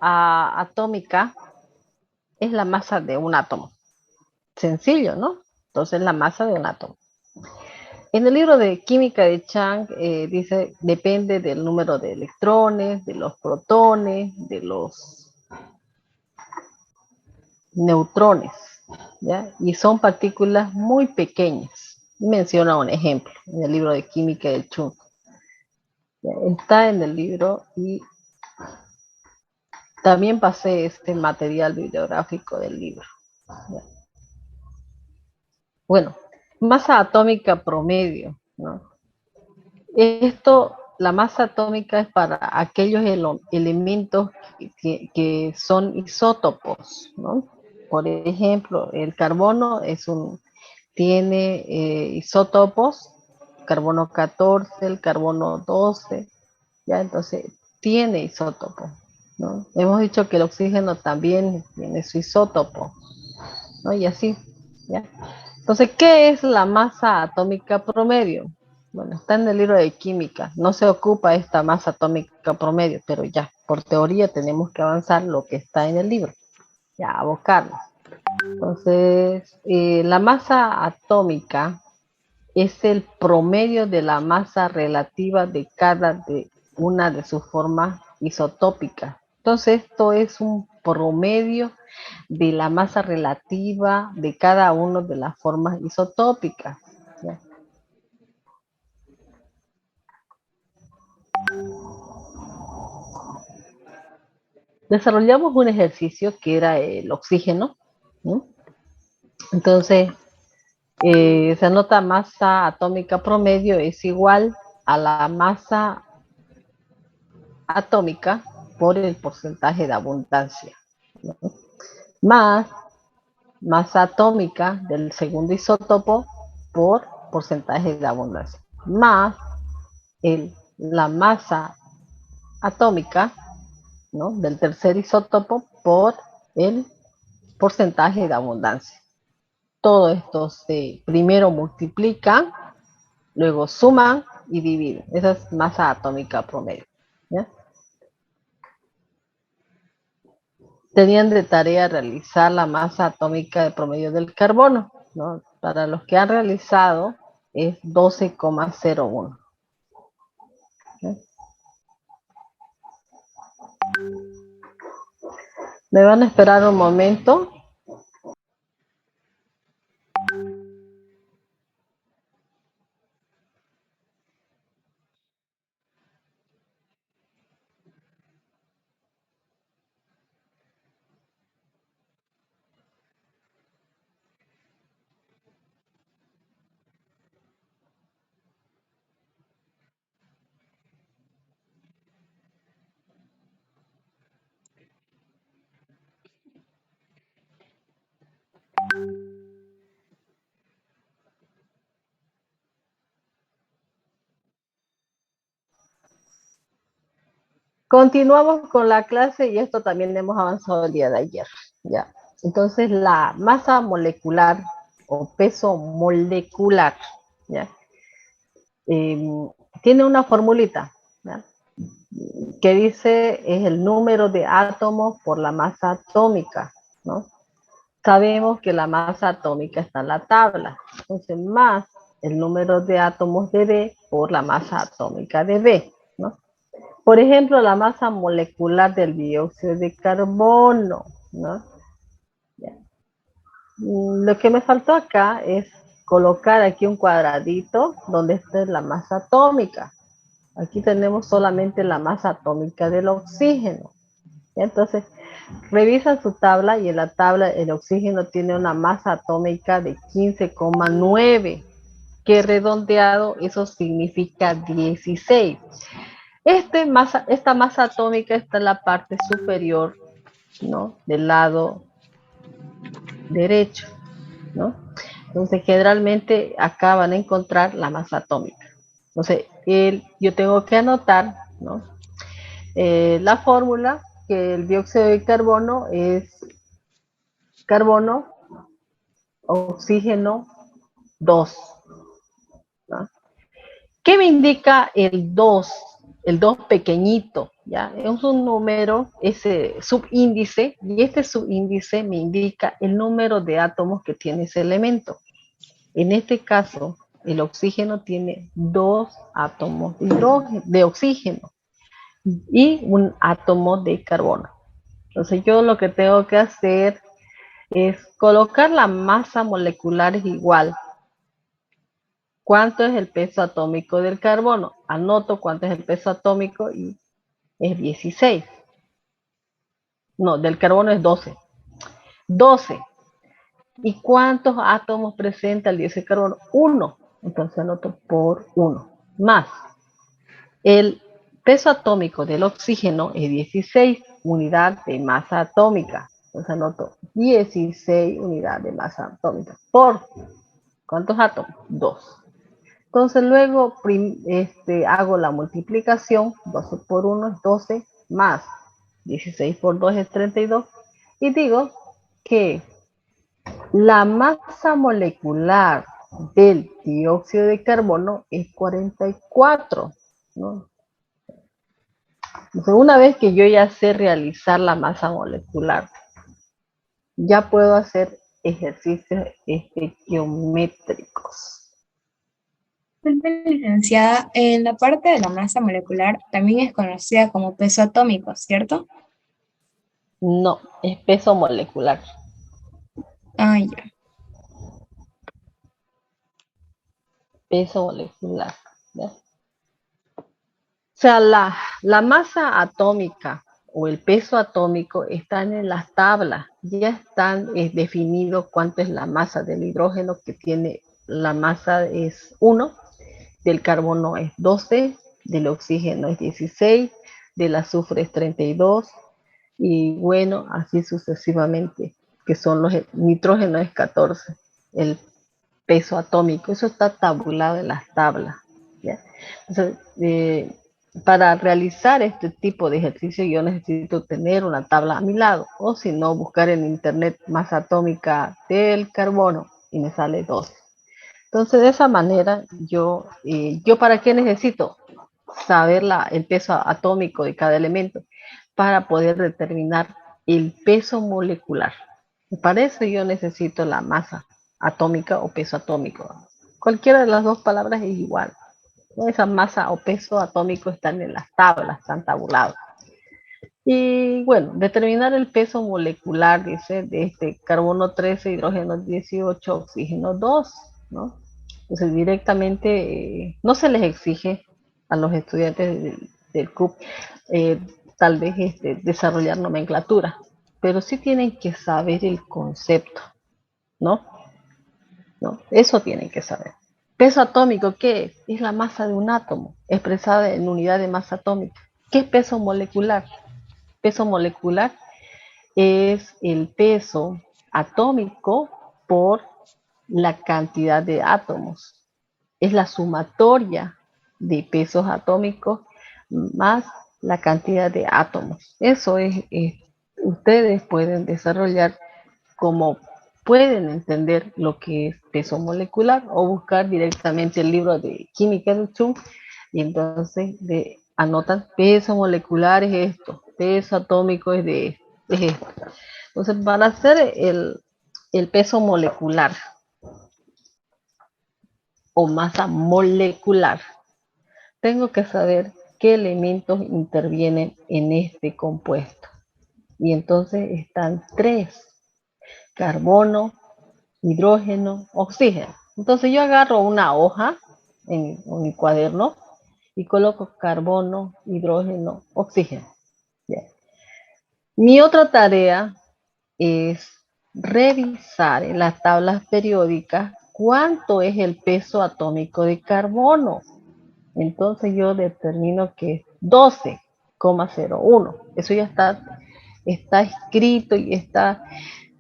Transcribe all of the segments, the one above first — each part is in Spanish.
atómica es la masa de un átomo. Sencillo, ¿no? Entonces, la masa de un átomo. En el libro de química de Chang dice, depende del número de electrones, de los protones, de los neutrones, ¿ya? Y son partículas muy pequeñas. Menciona un ejemplo en el libro de química de Chung. Está en el libro y también pasé este material bibliográfico del libro. ¿Ya? Bueno, masa atómica promedio, ¿no? Esto, la masa atómica es para aquellos elementos que son isótopos, ¿no? Por ejemplo, el carbono tiene isótopos, carbono 14, el carbono 12, ¿ya? Entonces, tiene isótopos, ¿no? Hemos dicho que el oxígeno también tiene su isótopo, ¿no? Y así, ¿ya? Entonces, ¿qué es la masa atómica promedio? Bueno, está en el libro de química. No se ocupa esta masa atómica promedio, pero ya, por teoría tenemos que avanzar lo que está en el libro. Ya, abocarnos. Entonces, la masa atómica es el promedio de la masa relativa de cada de una de sus formas isotópicas. Entonces, esto es un promedio de la masa relativa de cada una de las formas isotópicas. ¿Ya? Desarrollamos un ejercicio que era el oxígeno, ¿no? Entonces, se anota masa atómica promedio es igual a la masa atómica por el porcentaje de abundancia, ¿no? Más masa atómica del segundo isótopo por porcentaje de abundancia, más la masa atómica, ¿no?, del tercer isótopo por el porcentaje de abundancia. Todo esto se primero multiplican, luego suman y dividen. Esa es masa atómica promedio, ¿ya? Tenían de tarea realizar la masa atómica de promedio del carbono, ¿no? Para los que han realizado es 12,01. ¿Ya? Me van a esperar un momento. Continuamos con la clase y esto también hemos avanzado el día de ayer. ¿Ya? Entonces, la masa molecular o peso molecular, ¿ya? Tiene una formulita, ¿ya?, que dice es el número de átomos por la masa atómica, ¿no? Sabemos que la masa atómica está en la tabla, entonces más el número de átomos de B por la masa atómica de B, ¿no? Por ejemplo, la masa molecular del dióxido de carbono, ¿no? Lo que me faltó acá es colocar aquí un cuadradito donde esté la masa atómica. Aquí tenemos solamente la masa atómica del oxígeno. Entonces, revisan su tabla y en la tabla el oxígeno tiene una masa atómica de 15,9, que redondeado eso significa 16. Esta masa atómica está en la parte superior, ¿no?, del lado derecho, ¿no? Entonces, generalmente acá van a encontrar la masa atómica. Entonces, yo tengo que anotar, ¿no?, la fórmula, que el dióxido de carbono es carbono, oxígeno, 2, ¿no? ¿Qué me indica el 2? el 2 pequeñito, ¿ya? Es un número, ese subíndice, y este subíndice me indica el número de átomos que tiene ese elemento. En este caso, el oxígeno tiene 2 átomos de oxígeno y un átomo de carbono. Entonces yo lo que tengo que hacer es colocar la masa molecular es igual. ¿Cuánto es el peso atómico del carbono? Anoto cuánto es el peso atómico y es 16. No, del carbono es 12. 12. ¿Y cuántos átomos presenta el dióxido de carbono? 1. Entonces anoto por 1. Más el peso atómico del oxígeno es 16 unidades de masa atómica. Entonces anoto 16 unidades de masa atómica por ¿cuántos átomos? 2. Entonces luego hago la multiplicación, 12 por 1 es 12, más 16 por 2 es 32, y digo que la masa molecular del dióxido de carbono es 44, ¿no? Entonces, una vez que yo ya sé realizar la masa molecular, ya puedo hacer ejercicios geométricos. Licenciada, en la parte de la masa molecular también es conocida como peso atómico, ¿cierto? No, es peso molecular. Ah, ya. Peso molecular, ¿ya? O sea, la masa atómica o el peso atómico están en las tablas, ya están definidos cuánto es la masa del hidrógeno, que tiene la masa es 1, del carbono es 12, del oxígeno es 16, del azufre es 32, y bueno, así sucesivamente, que son los nitrógeno es 14, el peso atómico, eso está tabulado en las tablas, ¿ya? Entonces, para realizar este tipo de ejercicio yo necesito tener una tabla a mi lado, o si no, buscar en internet masa atómica del carbono y me sale 12. Entonces, de esa manera, ¿yo para qué necesito? Saber el peso atómico de cada elemento para poder determinar el peso molecular. Para eso yo necesito la masa atómica o peso atómico. Cualquiera de las dos palabras es igual. Esa masa o peso atómico están en las tablas, están tabulados. Y bueno, determinar el peso molecular, dice, de carbono 13, hidrógeno 18, oxígeno 2, ¿no? Entonces directamente no se les exige a los estudiantes del CUP tal vez desarrollar nomenclatura, pero sí tienen que saber el concepto, ¿no? ¿No? Eso tienen que saber. Peso atómico, ¿qué es? Es la masa de un átomo, expresada en unidad de masa atómica. ¿Qué es peso molecular? Peso molecular es el peso atómico por la cantidad de átomos. Es la sumatoria de pesos atómicos más la cantidad de átomos. Eso ustedes pueden desarrollar como pueden entender lo que es peso molecular o buscar directamente el libro de química de Chung y entonces anotan peso molecular es esto, peso atómico es esto. Entonces para hacer el peso molecular o masa molecular, tengo que saber qué elementos intervienen en este compuesto. Y entonces están 3, carbono, hidrógeno, oxígeno. Entonces yo agarro una hoja en mi cuaderno y coloco carbono, hidrógeno, oxígeno. Bien. Mi otra tarea es revisar en las tablas periódicas cuánto es el peso atómico de carbono. Entonces yo determino que es 12,01. Eso ya está escrito y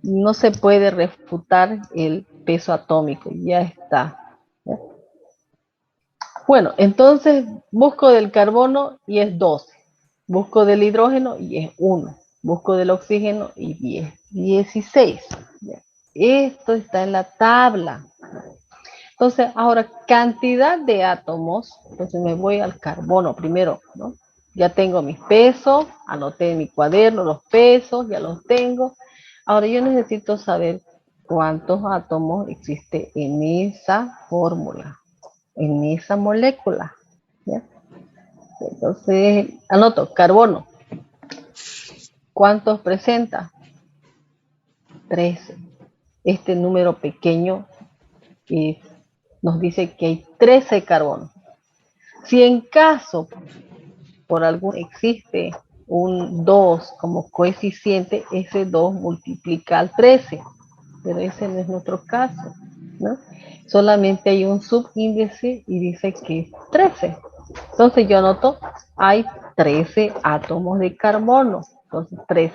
no se puede refutar el peso atómico, ya está. ¿Ya? Bueno, entonces busco del carbono y es 12. Busco del hidrógeno y es 1. Busco del oxígeno y es 16. ¿Ya? Esto está en la tabla. Entonces, ahora, cantidad de átomos, entonces me voy al carbono primero, ¿no? Ya tengo mis pesos, anoté en mi cuaderno los pesos, ya los tengo. Ahora yo necesito saber cuántos átomos existe en esa fórmula, en esa molécula, ¿ya? Entonces, anoto, carbono. ¿Cuántos presenta? 13. Este número pequeño nos dice que hay 13 carbonos. Si en caso por algún existe un 2 como coeficiente, ese 2 multiplica al 13, pero ese no es nuestro caso, ¿no? Solamente hay un subíndice y dice que es 13. Entonces yo anoto, hay 13 átomos de carbono, entonces 13.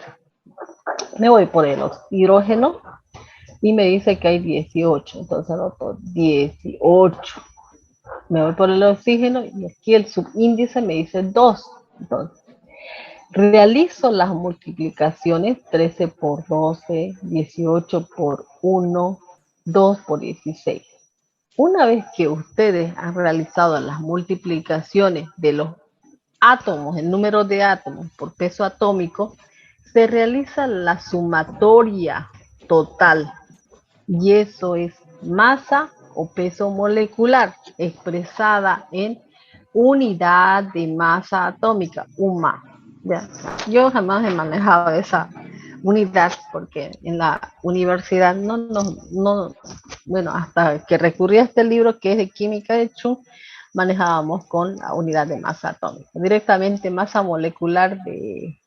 Me voy por el hidrógeno y me dice que hay 18, entonces anoto 18. Me voy por el oxígeno y aquí el subíndice me dice 2. Entonces, realizo las multiplicaciones 13 por 12, 18 por 1, 2 por 16. Una vez que ustedes han realizado las multiplicaciones de los átomos, el número de átomos por peso atómico, se realiza la sumatoria total y eso es masa o peso molecular expresada en unidad de masa atómica, UMA. ¿Ya? Yo jamás he manejado esa unidad porque en la universidad bueno, hasta que recurrí a este libro que es de química de Chung, manejábamos con la unidad de masa atómica. Directamente masa molecular de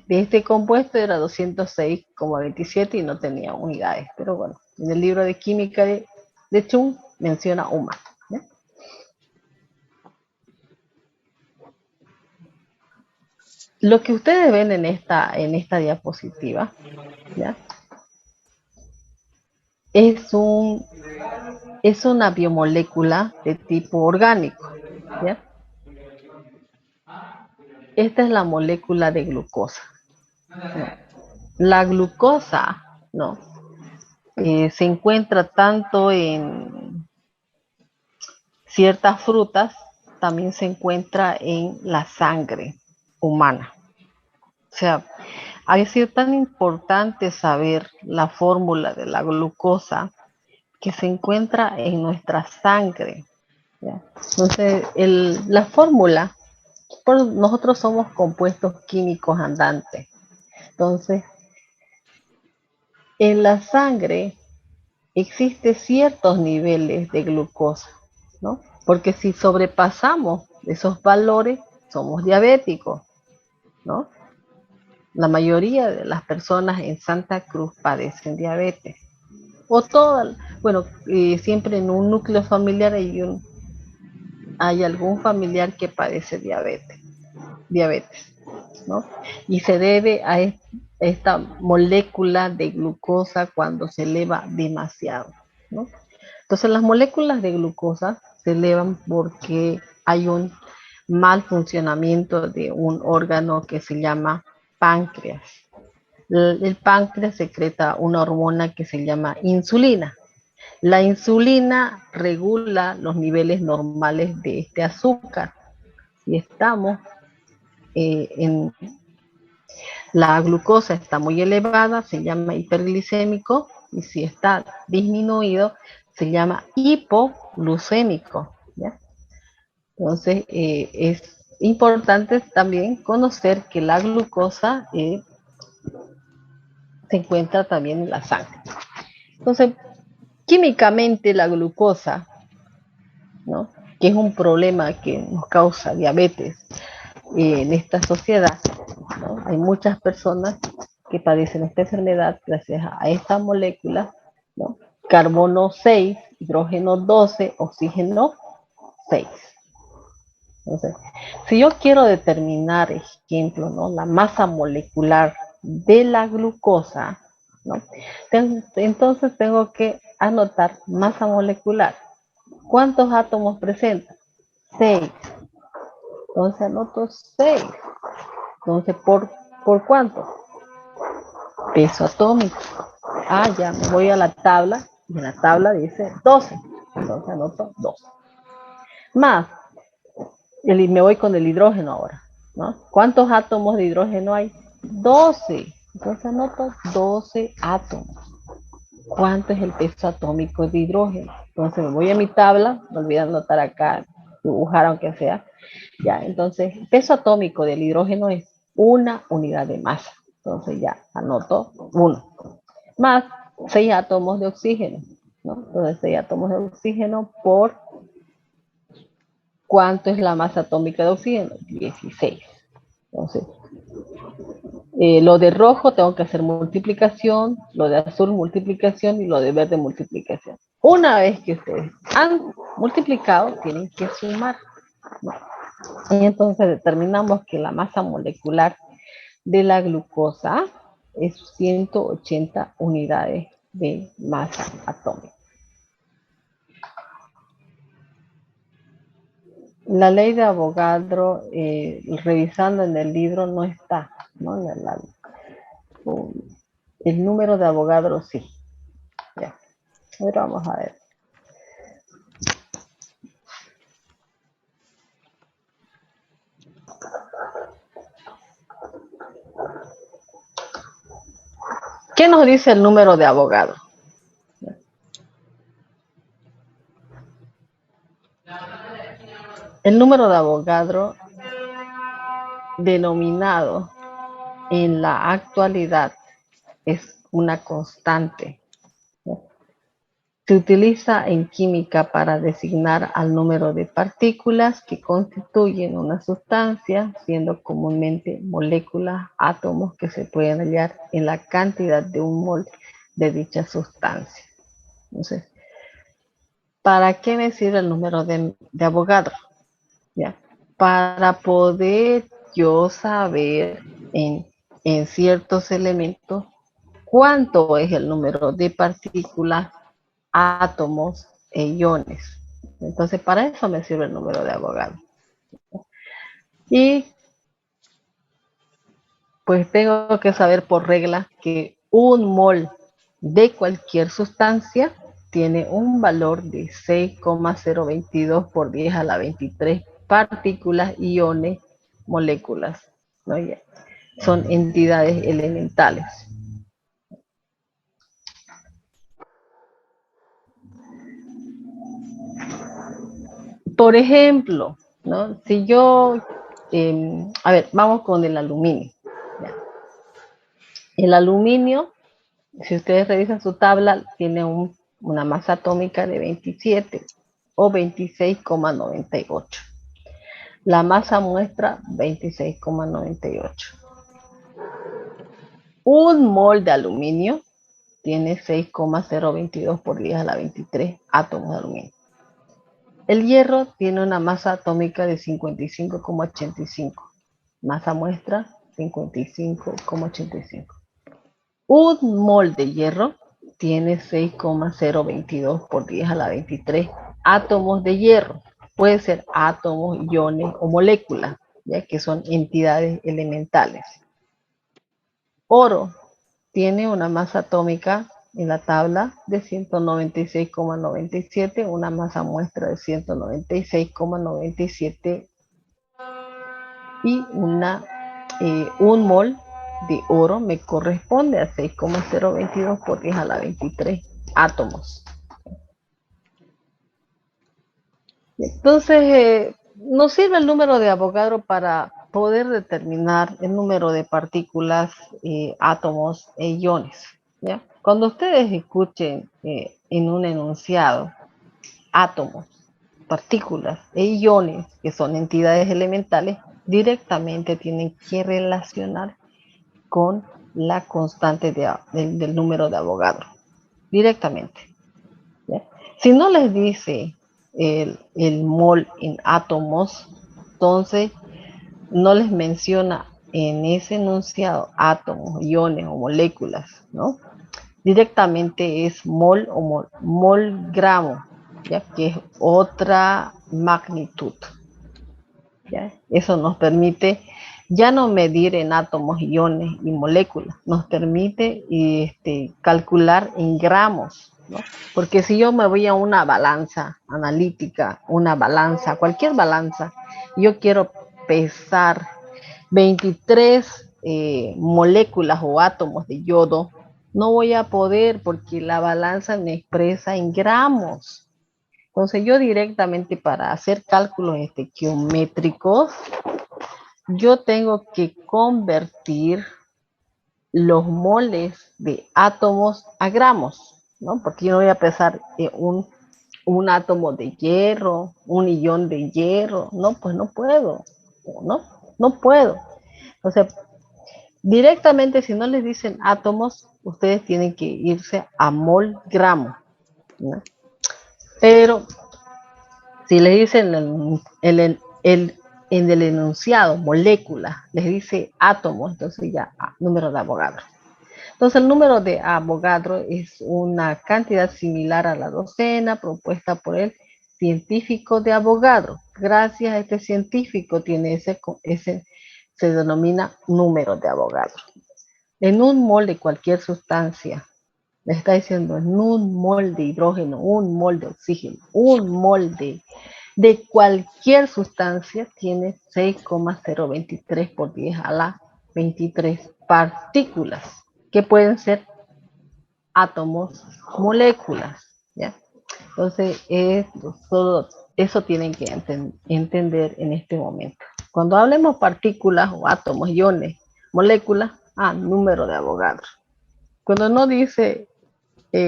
este compuesto era 206,27 y no tenía unidades. Pero bueno, en el libro de química de Chung menciona UMA. ¿Ya? Lo que ustedes ven en esta diapositiva, ¿ya? Es una biomolécula de tipo orgánico, ¿ya? Esta es la molécula de glucosa, ¿no? La glucosa, ¿no? Se encuentra tanto en ciertas frutas, también se encuentra en la sangre humana. O sea, ha sido tan importante saber la fórmula de la glucosa que se encuentra en nuestra sangre, ¿ya? Entonces, la fórmula, nosotros somos compuestos químicos andantes. Entonces, en la sangre existen ciertos niveles de glucosa, ¿no? Porque si sobrepasamos esos valores, somos diabéticos, ¿no? La mayoría de las personas en Santa Cruz padecen diabetes. O todas, bueno, siempre en un núcleo familiar hay algún familiar que padece diabetes, ¿no? Y se debe a esta molécula de glucosa cuando se eleva demasiado, ¿no? Entonces las moléculas de glucosa se elevan porque hay un mal funcionamiento de un órgano que se llama páncreas. El páncreas secreta una hormona que se llama insulina. La insulina regula los niveles normales de este azúcar. Si estamos en la glucosa está muy elevada, se llama hiperglicémico, y si está disminuido, se llama hipoglucémico, ¿ya? Entonces, es importante también conocer que la glucosa se encuentra también en la sangre. Entonces, químicamente la glucosa, ¿no?, que es un problema que nos causa diabetes en esta sociedad, ¿no? Hay muchas personas que padecen esta enfermedad gracias a esta molécula, ¿no? Carbono 6, hidrógeno 12, oxígeno 6. Entonces, si yo quiero determinar, ejemplo, ¿no?, la masa molecular de la glucosa, ¿no?, entonces tengo que anotar masa molecular. ¿Cuántos átomos presenta? 6. Entonces anoto 6. Entonces, ¿por cuánto? Peso atómico. Ya me voy a la tabla Y en la tabla dice 12. Entonces anoto 12. Más, me voy con el hidrógeno ahora, ¿no? ¿Cuántos átomos de hidrógeno hay? 12. Entonces anoto 12 átomos. ¿Cuánto es el peso atómico de hidrógeno? Entonces me voy a mi tabla, no olviden anotar acá, dibujar aunque sea. Ya, entonces, el peso atómico del hidrógeno es una unidad de masa. Entonces ya anoto 1. Más 6 átomos de oxígeno, ¿no? Entonces 6 átomos de oxígeno por ¿cuánto es la masa atómica de oxígeno? 16. Entonces, lo de rojo tengo que hacer multiplicación, lo de azul multiplicación y lo de verde multiplicación. Una vez que ustedes han multiplicado, tienen que sumar, ¿no? Y entonces determinamos que la masa molecular de la glucosa es 180 unidades de masa atómica. La ley de Avogadro, revisando en el libro, no está, ¿no? El número de Avogadro sí. Ya. Ahora vamos a ver. ¿Qué nos dice el número de Avogadro? El número de Avogadro denominado en la actualidad es una constante. Se utiliza en química para designar al número de partículas que constituyen una sustancia, siendo comúnmente moléculas, átomos que se pueden hallar en la cantidad de un mol de dicha sustancia. Entonces, ¿para qué me sirve el número de Avogadro? ¿Ya? Para poder yo saber en ciertos elementos cuánto es el número de partículas, átomos e iones. Entonces, para eso me sirve el número de Avogadro. Y pues tengo que saber por regla que un mol de cualquier sustancia tiene un valor de 6,022 por 10 a la 23 partículas, iones, moléculas, ¿no? Son entidades elementales. Por ejemplo, ¿no? Si yo, a ver, vamos con el aluminio. ¿Ya? El aluminio, si ustedes revisan su tabla, tiene una masa atómica de 27 o 26,98. La masa muestra 26,98. Un mol de aluminio tiene 6,022 por 10 a la 23 átomos de aluminio. El hierro tiene una masa atómica de 55,85. Masa muestra 55,85. Un mol de hierro tiene 6,022 por 10 a la 23 átomos de hierro. Puede ser átomos, iones o moléculas, ya que son entidades elementales. Oro tiene una masa atómica en la tabla de 196,97, una masa muestra de 196,97 y un mol de oro me corresponde a 6,022 por 10 a la 23 átomos. Entonces, nos sirve el número de Avogadro para poder determinar el número de partículas, átomos e iones, ¿ya? Cuando ustedes escuchen en un enunciado átomos, partículas e iones, que son entidades elementales, directamente tienen que relacionar con la constante del número de Avogadro, directamente, ¿ya? Si no les dice el mol en átomos, entonces no les menciona en ese enunciado átomos, iones o moléculas, ¿no? Directamente es mol o mol gramo, ya que es otra magnitud, ¿ya? Eso nos permite ya no medir en átomos, iones y moléculas, nos permite calcular en gramos, ¿no? Porque si yo me voy a una balanza analítica, una balanza, cualquier balanza, yo quiero pesar 23 moléculas o átomos de yodo, no voy a poder porque la balanza me expresa en gramos. Entonces yo directamente para hacer cálculos geométricos, yo tengo que convertir los moles de átomos a gramos, ¿no? Porque yo no voy a pesar un átomo de hierro, un ion de hierro, no, pues no puedo, ¿no? No puedo. O sea, directamente si no les dicen átomos, ustedes tienen que irse a mol gramo, ¿no? Pero si les dicen en el enunciado molécula, les dice átomos, entonces ya número de Avogadro. Entonces el número de Avogadro es una cantidad similar a la docena propuesta por el científico de Avogadro. Gracias a este científico tiene ese se denomina número de Avogadro. En un mol de cualquier sustancia, me está diciendo en un mol de hidrógeno, un mol de oxígeno, un mol de cualquier sustancia tiene 6,023 por 10 a la 23 partículas, que pueden ser átomos, moléculas, ¿ya? Entonces, eso tienen que entender en este momento. Cuando hablemos partículas o átomos, iones, moléculas, número de Avogadro. Cuando no dice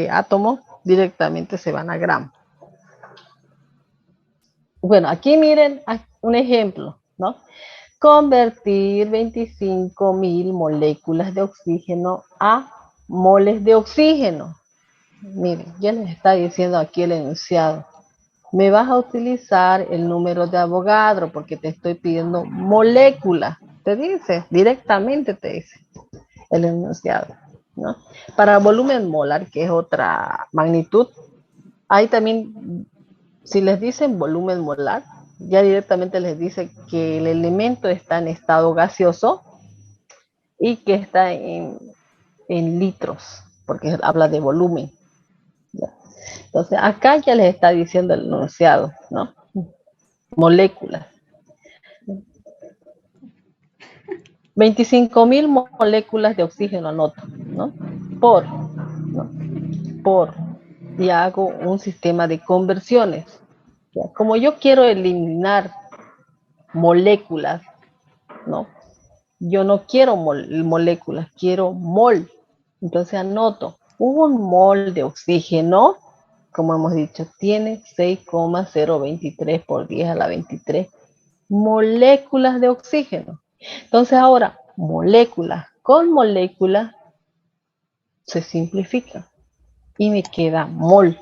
átomos, directamente se van a gramos. Bueno, aquí miren un ejemplo, ¿no? Convertir 25.000 moléculas de oxígeno a moles de oxígeno. Miren, ya les está diciendo aquí el enunciado. Me vas a utilizar el número de Avogadro porque te estoy pidiendo moléculas. Te dice, directamente te dice el enunciado, ¿no? Para volumen molar, que es otra magnitud, ahí también, si les dicen volumen molar, ya directamente les dice que el elemento está en estado gaseoso y que está en litros, porque habla de volumen. ¿Ya? Entonces, acá ya les está diciendo el enunciado, ¿no? Moléculas. 25.000 moléculas de oxígeno anoto, ¿no? ¿no? Por, y hago un sistema de conversiones. ¿Ya? Como yo quiero eliminar moléculas, ¿no? Yo no quiero moléculas, quiero mol. Entonces anoto, un mol de oxígeno, como hemos dicho, tiene 6,023 por 10 a la 23 moléculas de oxígeno. Entonces ahora, moléculas con moléculas se simplifica y me queda mol.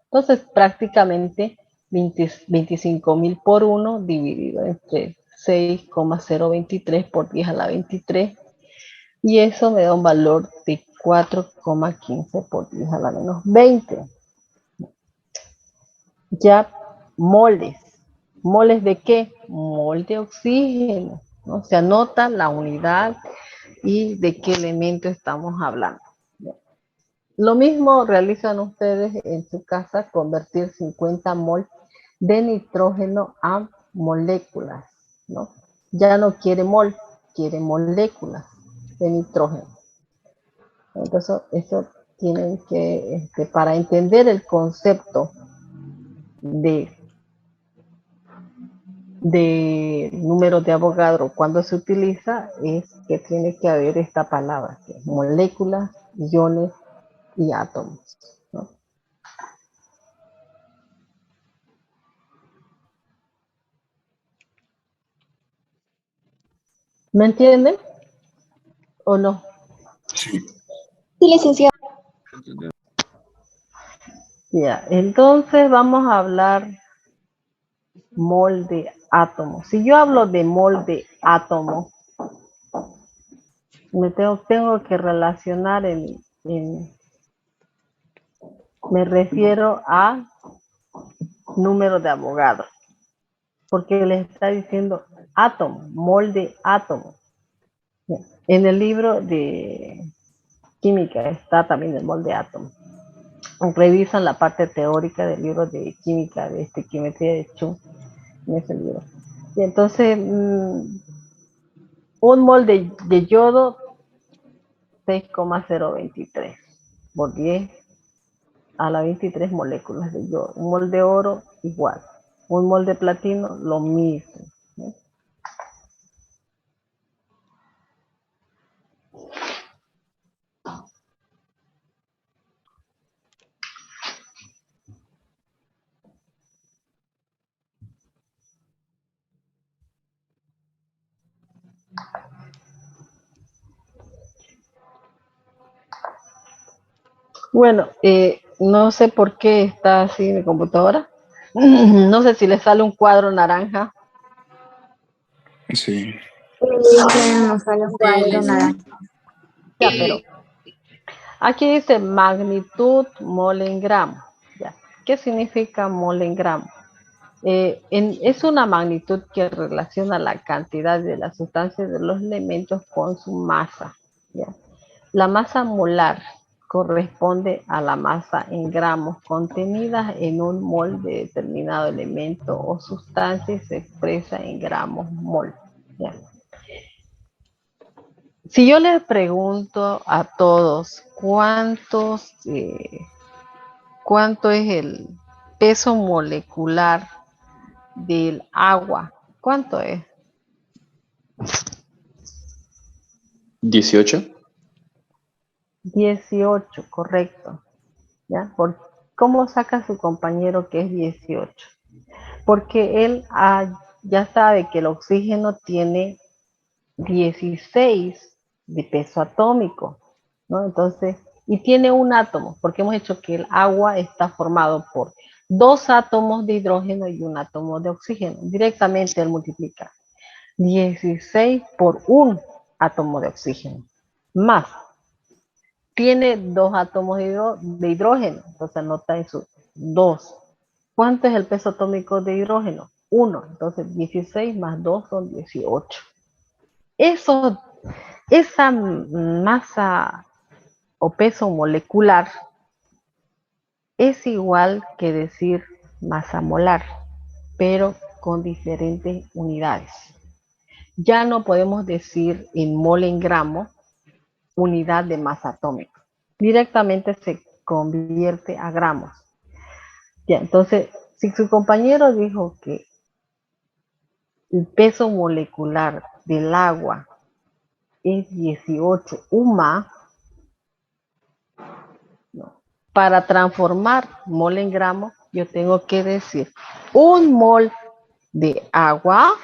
Entonces prácticamente 25.000 por 1 dividido entre 6,023 por 10 a la 23 y eso me da un valor de 4,15 por 10 a la menos 20. Ya moles. ¿Moles de qué? Mol de oxígeno, ¿no? Se anota la unidad y de qué elemento estamos hablando. Lo mismo realizan ustedes en su casa, convertir 50 mol de nitrógeno a moléculas, ¿no? Ya no quiere mol, quiere moléculas de nitrógeno. Entonces, eso tienen que, para entender el concepto de número de Avogadro cuando se utiliza, es que tiene que haber esta palabra, que es moléculas, iones y átomos, ¿no? ¿Me entienden o no? Sí, licenciado. Ya, entonces vamos a hablar mol de átomo. Si yo hablo de mol de átomo, me tengo que relacionar me refiero a número de Avogadro, porque les está diciendo átomo, mol de átomo. En el libro de química está también el mol de átomo. revisan la parte teórica del libro de química, de estequiometría de Chung, en ese libro. Y entonces, un mol de yodo, 6,023 por 10 a la 23 moléculas de yodo. Un mol de oro, igual. Un mol de platino, lo mismo. ¿No? Bueno, no sé por qué está así mi computadora. No sé si le sale un cuadro naranja. Sí. Tenemos solo un cuadro naranja. Ya, pero aquí dice magnitud mol en gramo. Ya. ¿Qué significa mol en gramo? Es una magnitud que relaciona la cantidad de las sustancias de los elementos con su masa. ¿Ya? La masa molar corresponde a la masa en gramos contenida en un mol de determinado elemento o sustancia y se expresa en gramos mol. ¿Ya? Si yo les pregunto a todos cuánto es el peso molecular del agua, ¿cuánto es? 18. 18, correcto. ¿Ya? ¿Cómo saca su compañero que es 18? Porque él ya sabe que el oxígeno tiene 16 de peso atómico, ¿no? Entonces, y tiene un átomo, porque hemos hecho que el agua está formado por 2 átomos de hidrógeno y un átomo de oxígeno. Directamente él multiplica 16 por un átomo de oxígeno, más tiene 2 átomos de hidrógeno, entonces anota eso, 2. ¿Cuánto es el peso atómico de hidrógeno? 1, entonces 16 más 2 son 18. Esa masa o peso molecular es igual que decir masa molar, pero con diferentes unidades. Ya no podemos decir en mol en gramo unidad de masa atómica. Directamente se convierte a gramos. Ya, entonces, si su compañero dijo que el peso molecular del agua es 18 UMA, ¿no? Para transformar mol en gramo, yo tengo que decir un mol de agua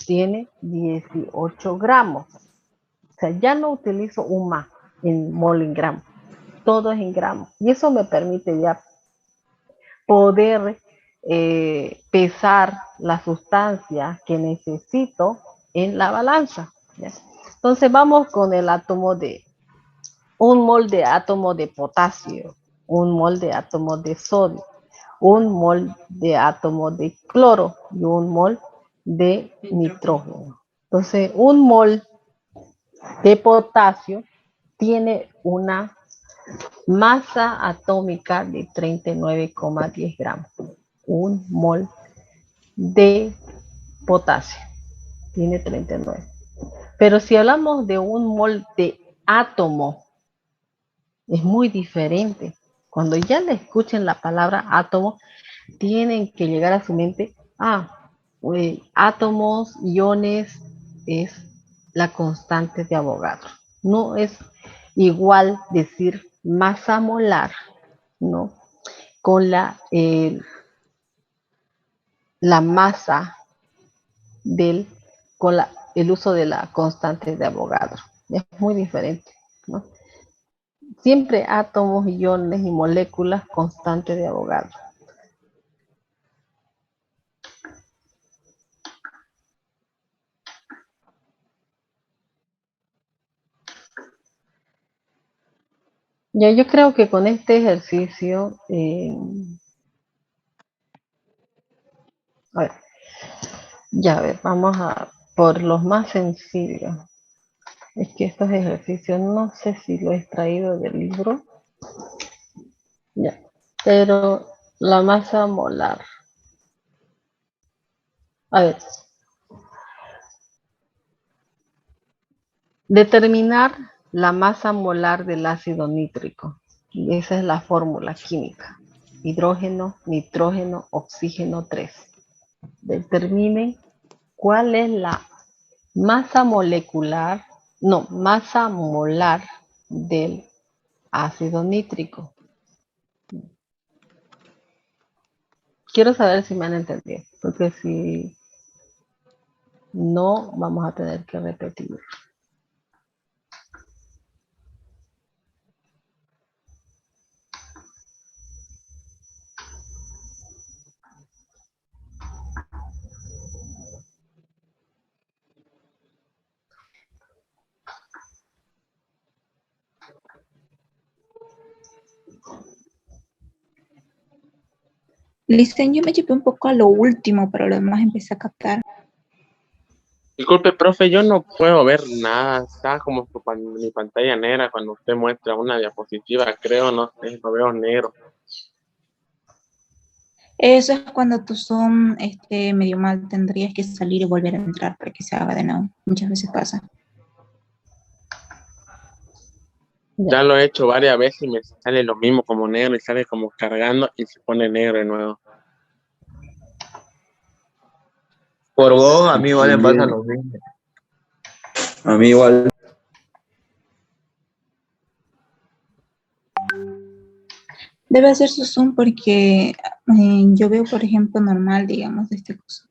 tiene 18 gramos. O sea, ya no utilizo UMA en mol en gramo, todo es en gramos. Y eso me permite ya poder pesar la sustancia que necesito en la balanza. ¿Ya? Entonces vamos con el átomo de un mol de átomo de potasio, un mol de átomo de sodio, un mol de átomo de cloro y un mol de nitrógeno. Entonces, un mol de potasio tiene una masa atómica de 39,10 gramos. Un mol de potasio tiene 39. Pero si hablamos de un mol de átomo, es muy diferente. Cuando ya le escuchen la palabra átomo, tienen que llegar a su mente, átomos, iones, es la constante de Avogadro. No es igual decir masa molar, ¿no? Con la masa con el uso de la constante de Avogadro. Es muy diferente, ¿no? Siempre átomos, iones y moléculas constantes de Avogadro. Ya, yo creo que con este ejercicio, a ver, ya, a ver, vamos por los más sencillos. Es que estos ejercicios no sé si lo he extraído del libro. Ya. Pero la masa molar. A ver. Determinar la masa molar del ácido nítrico. Y esa es la fórmula química. Hidrógeno, nitrógeno, oxígeno 3. Determinen cuál es la masa molecular, no, masa molar del ácido nítrico. Quiero saber si me han entendido, porque si no, vamos a tener que repetir. Listen, yo me chipé un poco a lo último, pero lo demás empecé a captar. Disculpe, profe, yo no puedo ver nada. Está como mi pantalla negra cuando usted muestra una diapositiva, creo, no sé, lo veo negro. Eso es cuando tu Zoom medio mal, tendrías que salir y volver a entrar para que se haga de nuevo. Muchas veces pasa. Ya lo he hecho varias veces y me sale lo mismo como negro y sale como cargando y se pone negro de nuevo. Por vos, a mí igual me pasa lo mismo. A mí igual. Debe hacer su Zoom porque yo veo, por ejemplo, normal, digamos, de este cosa.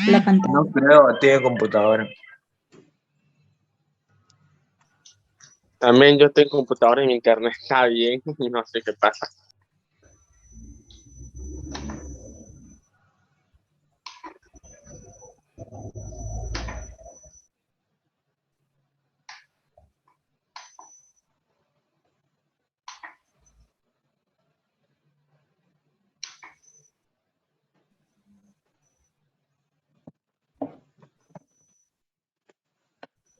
La pantalla. No creo, tiene computadora. También yo estoy en computadora y mi internet está bien y no sé qué pasa.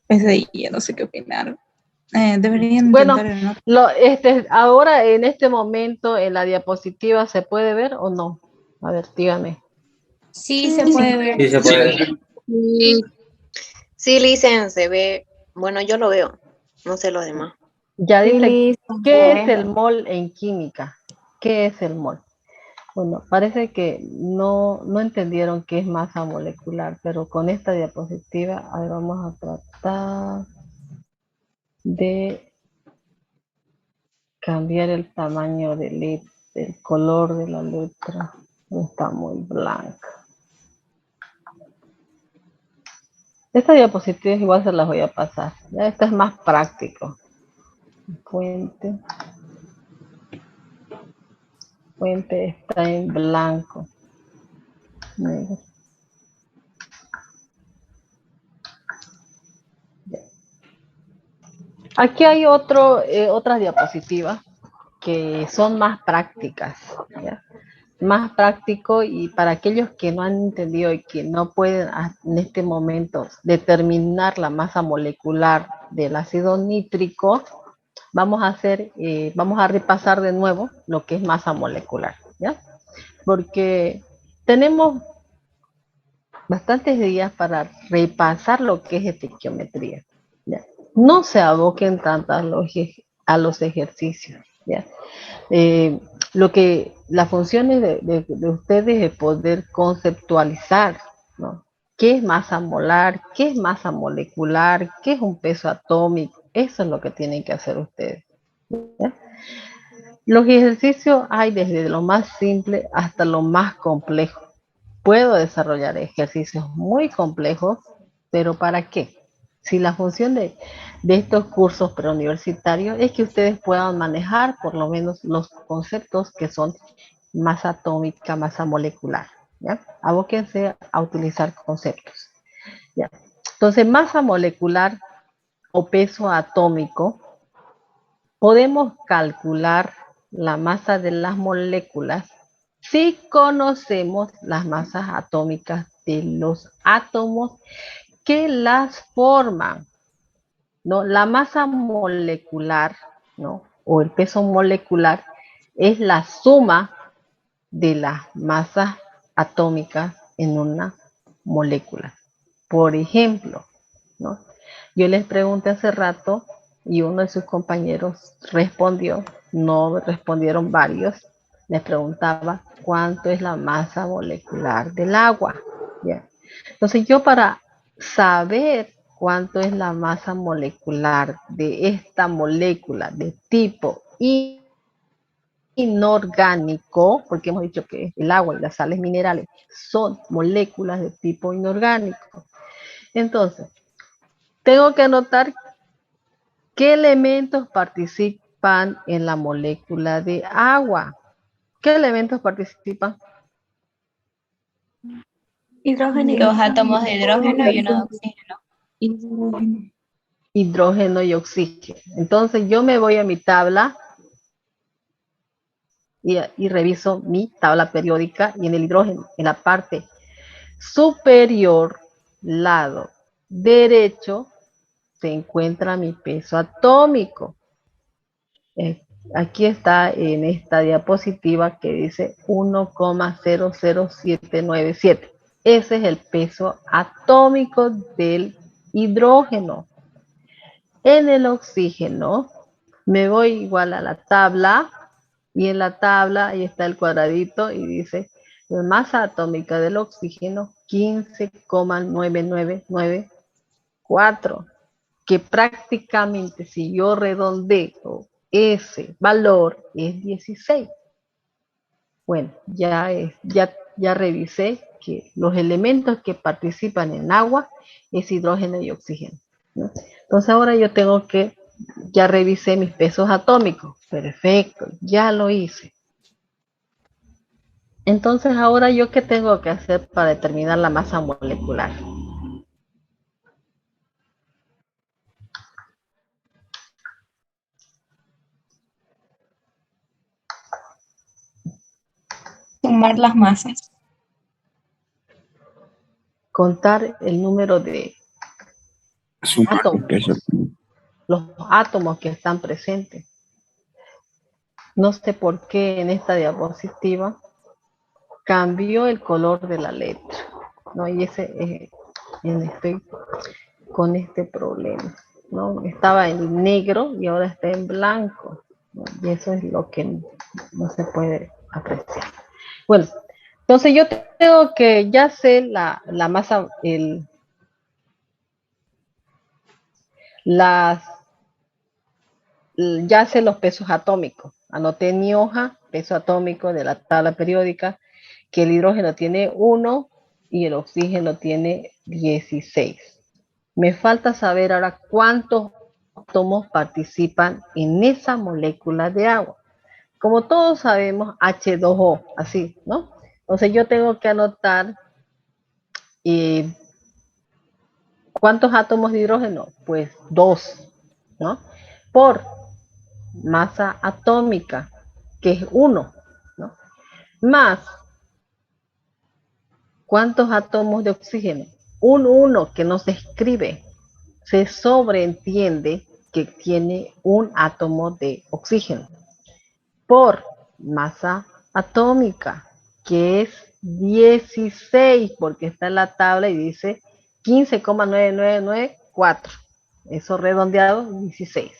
Es de ahí, ya no sé qué opinar. Deberían Bueno, intentar, ¿no? ahora en este momento en la diapositiva se puede ver o no. A ver, dígame. Sí, se puede ver. Sí, se puede. Sí, sí, Licen, se ve. Bueno, yo lo veo. No sé los demás. Ya Sí, dice, Licen, ¿qué se es ve. el mol en química? ¿Qué es el mol? Bueno, parece que no entendieron qué es masa molecular, pero con esta diapositiva, a ver, vamos a tratar de cambiar el tamaño del color de la letra. Está muy blanca. Esta diapositiva igual se las voy a pasar. Ya esta es más práctico. Fuente está en blanco. Negro. Aquí hay otras diapositivas que son más prácticas, ¿ya? Más práctico, y para aquellos que no han entendido y que no pueden en este momento determinar la masa molecular del ácido nítrico, vamos a repasar de nuevo lo que es masa molecular, ¿ya? Porque tenemos bastantes días para repasar lo que es estequiometría, ¿ya? No se aboquen tanto a los ejercicios, ¿ya? Las funciones de ustedes es poder conceptualizar, ¿no? ¿Qué es masa molar? ¿Qué es masa molecular? ¿Qué es un peso atómico? Eso es lo que tienen que hacer ustedes, ¿ya? Los ejercicios hay desde lo más simple hasta lo más complejo. Puedo desarrollar ejercicios muy complejos, pero ¿para qué? Si la función de estos cursos preuniversitarios es que ustedes puedan manejar por lo menos los conceptos que son masa atómica, masa molecular, ¿ya? Abóquense a utilizar conceptos, ¿ya? Entonces, masa molecular o peso atómico, podemos calcular la masa de las moléculas si conocemos las masas atómicas de los átomos que las forman, ¿no? La masa molecular, ¿no? O el peso molecular es la suma de las masas atómicas en una molécula. Por ejemplo, ¿no? Yo les pregunté hace rato y uno de sus compañeros respondió, no respondieron varios, les preguntaba cuánto es la masa molecular del agua. ¿Ya? Entonces yo para saber cuánto es la masa molecular de esta molécula de tipo inorgánico, porque hemos dicho que el agua y las sales minerales son moléculas de tipo inorgánico. Entonces, tengo que anotar qué elementos participan en la molécula de agua. ¿Qué elementos participan? Hidrógeno y Dos oxígeno. átomos de hidrógeno y uno de oxígeno. Hidrógeno y oxígeno. Entonces yo me voy a mi tabla y reviso mi tabla periódica y en el hidrógeno, en la parte superior, lado derecho, se encuentra mi peso atómico. Aquí está en esta diapositiva que dice 1,00797. Ese es el peso atómico del hidrógeno. En el oxígeno me voy igual a la tabla y en la tabla ahí está el cuadradito y dice la masa atómica del oxígeno 15,9994, que prácticamente si yo redondeo ese valor es 16. Bueno, ya revisé que los elementos que participan en agua es hidrógeno y oxígeno, ¿no? Entonces ahora yo tengo que, ya revisé mis pesos atómicos. Perfecto, ya lo hice. Entonces ahora yo qué tengo que hacer para determinar la masa molecular. Sumar las masas. Contar el número de átomos, los átomos que están presentes. No sé por qué en esta diapositiva cambió el color de la letra, ¿no? Y estoy con este problema, ¿no? Estaba en negro y ahora está en blanco, ¿no? Y eso es lo que no se puede apreciar. Bueno, entonces yo tengo que, ya sé la masa, ya sé los pesos atómicos. Anoté en mi hoja peso atómico de la tabla periódica, que el hidrógeno tiene 1 y el oxígeno tiene 16. Me falta saber ahora cuántos átomos participan en esa molécula de agua. Como todos sabemos, H2O, así, ¿no? Entonces yo tengo que anotar ¿cuántos átomos de hidrógeno? Pues 2, ¿no? Por masa atómica, que es 1, ¿no? Más, ¿cuántos átomos de oxígeno? Un 1 que no se escribe, se sobreentiende que tiene un átomo de oxígeno. Por masa atómica, que es 16, porque está en la tabla y dice 15,9994. Eso redondeado, 16.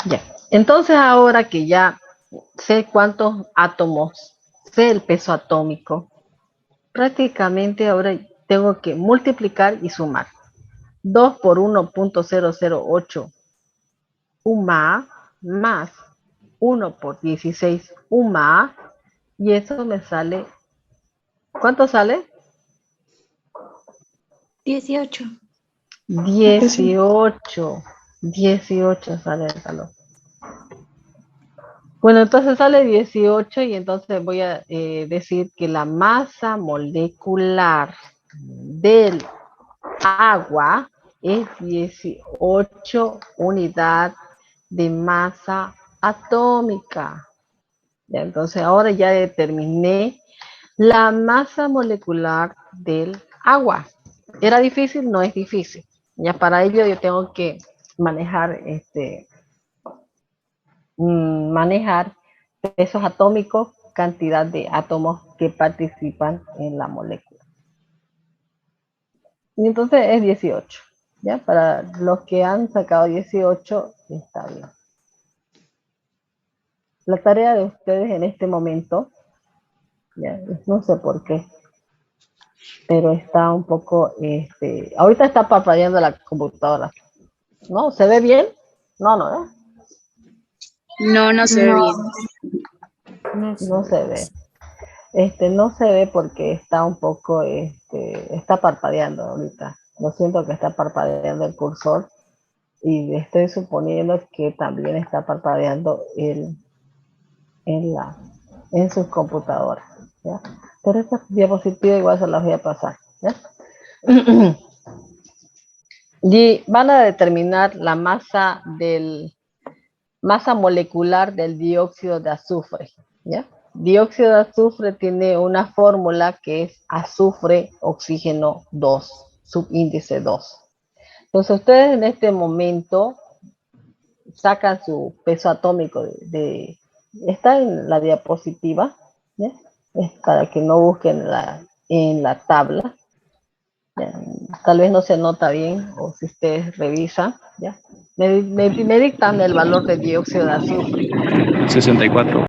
Ya, entonces ahora que ya sé cuántos átomos, sé el peso atómico, prácticamente ahora tengo que multiplicar y sumar. 2 por 1,008 UMA más 1 por 16 UMA, y eso me sale, ¿cuánto sale? 18. 18 sale el valor. Bueno, entonces sale 18 y entonces voy a decir que la masa molecular del agua es 18 unidad de masa atómica. Ya, entonces ahora ya determiné la masa molecular del agua. ¿Era difícil? No es difícil. Ya para ello yo tengo que manejar manejar pesos atómicos, cantidad de átomos que participan en la molécula. Y entonces es 18. ¿Ya? Para los que han sacado 18, está bien. La tarea de ustedes en este momento, ya, no sé por qué, pero está un poco, ahorita está parpadeando la computadora. ¿No? ¿Se ve bien? No, no, ¿eh? No, no se ve bien. No se ve. No se ve porque está un poco, está parpadeando ahorita. Lo siento que está parpadeando el cursor y estoy suponiendo que también está parpadeando en sus computadoras. ¿Ya? Pero esta diapositiva igual se las voy a pasar. ¿Ya? Y van a determinar la masa molecular del dióxido de azufre. ¿Ya? Dióxido de azufre tiene una fórmula que es azufre oxígeno 2, subíndice 2. Entonces ustedes en este momento sacan su peso atómico está en la diapositiva, ¿ya? Es para que no busquen en la tabla. ¿Ya? Tal vez no se nota bien, o si ustedes revisan, ¿ya? Me dictan el valor de dióxido de azufre. 64.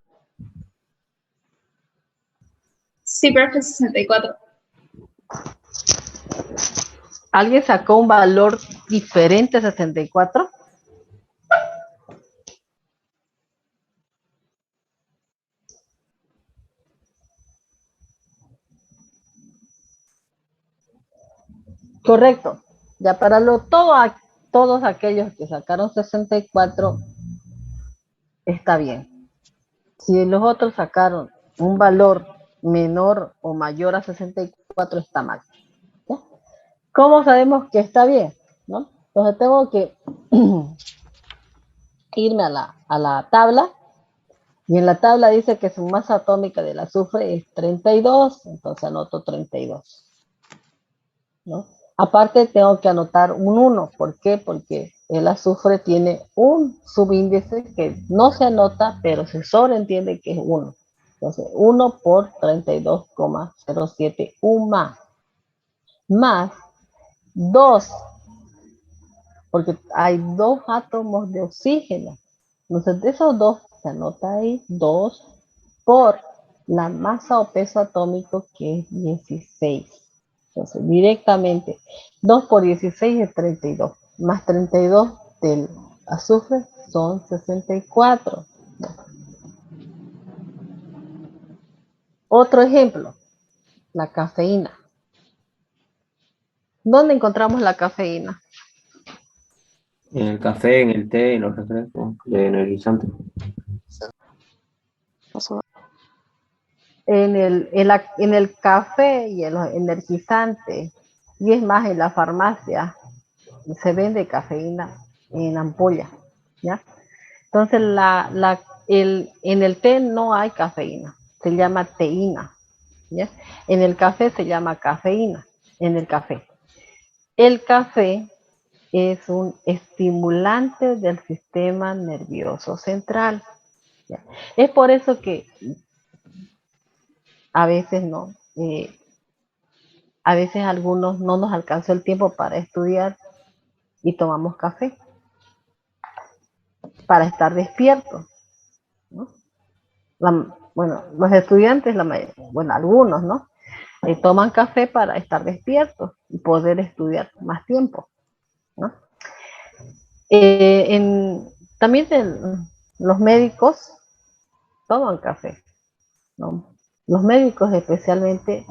Sí, profe, 64. ¿Alguien sacó un valor diferente a 64? Correcto. Ya para todos aquellos que sacaron 64, está bien. Si los otros sacaron un valor menor o mayor a 64, está mal. ¿Ya? ¿Cómo sabemos que está bien? ¿No? Entonces tengo que irme a la tabla, y en la tabla dice que su masa atómica del azufre es 32, entonces anoto 32. ¿No? Aparte tengo que anotar un 1. ¿Por qué? Porque el azufre tiene un subíndice que no se anota, pero se sobreentiende que es 1. Entonces 1 por 32,07 UMA más 2, porque hay 2 átomos de oxígeno. Entonces de esos 2 se anota ahí 2 por la masa o peso atómico, que es 16. Entonces, directamente, 2 por 16 es 32, más 32 del azufre son 64. Otro ejemplo, la cafeína. ¿Dónde encontramos la cafeína? En el café, en el té, en los refrescos, de energizantes. En el café y en los energizantes, y es más, en la farmacia se vende cafeína en ampolla, ¿ya? Entonces, en el té no hay cafeína, se llama teína, ¿ya? En el café se llama cafeína, en el café. El café es un estimulante del sistema nervioso central, ¿ya? Es por eso que a veces no, a veces algunos no nos alcanzó el tiempo para estudiar y tomamos café para estar despiertos, ¿no? Bueno, los estudiantes, algunos, ¿no? Toman café para estar despiertos y poder estudiar más tiempo, ¿no? También los médicos toman café, ¿no? Los médicos especialmente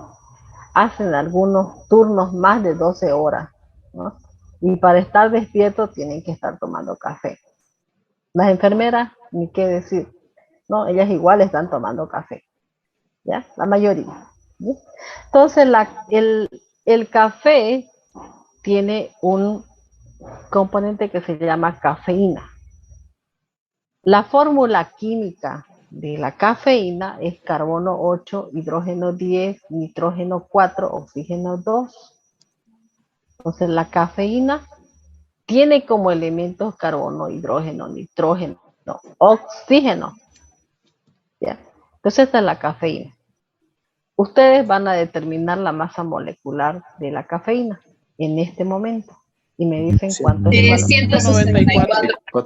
hacen algunos turnos más de 12 horas, ¿no? Y para estar despiertos tienen que estar tomando café. Las enfermeras, ni qué decir, ¿no? Ellas igual están tomando café, ¿ya? La mayoría, ¿sí? Entonces, el café tiene un componente que se llama cafeína. La fórmula química de la cafeína es carbono 8, hidrógeno 10, nitrógeno 4, oxígeno 2. Entonces la cafeína tiene como elementos carbono, hidrógeno, nitrógeno, oxígeno. ¿Ya? Entonces esta es la cafeína. Ustedes van a determinar la masa molecular de la cafeína en este momento. Y me dicen cuánto es el valor.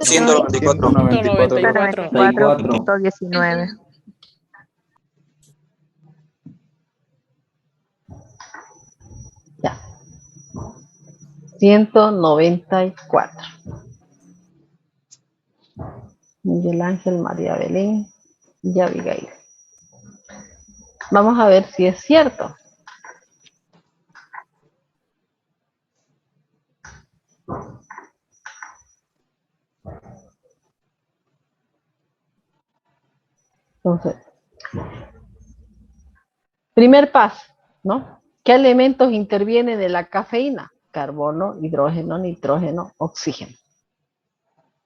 164. 194. 119. Ya. 194. Miguel Ángel, María Belén y Abigail. Vamos a ver si es cierto. Entonces, primer paso, ¿no? ¿Qué elementos intervienen en la cafeína? Carbono, hidrógeno, nitrógeno, oxígeno.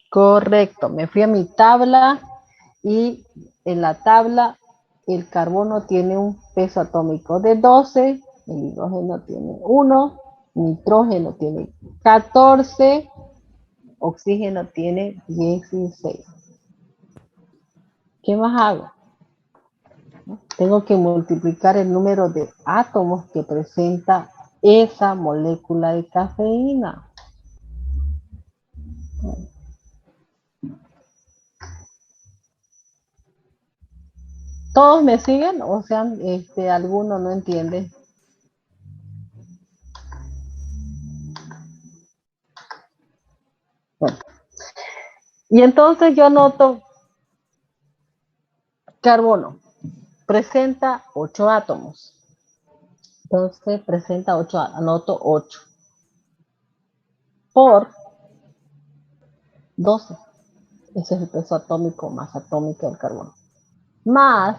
Correcto, me fui a mi tabla y en la tabla el carbono tiene un peso atómico de 12, el hidrógeno tiene 1, nitrógeno tiene 14, oxígeno tiene 16. ¿Qué más hago? Tengo que multiplicar el número de átomos que presenta esa molécula de cafeína. ¿Todos me siguen? O sea, alguno no entiende. Bueno. Y entonces yo anoto carbono. Presenta 8 átomos. Entonces presenta 8, anoto 8. Por 12. Ese es el peso atómico, masa atómica del carbono. Más,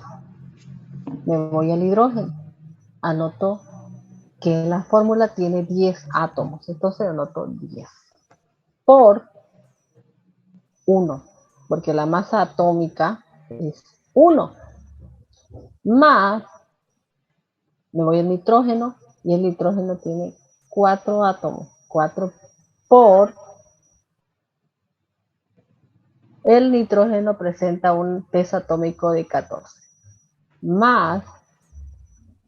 me voy al hidrógeno. Anoto que la fórmula tiene 10 átomos. Entonces anoto 10. Por 1. Porque la masa atómica es 1. Más, me voy al nitrógeno. Y el nitrógeno tiene 4 átomos. 4 por... El nitrógeno presenta un peso atómico de 14. Más,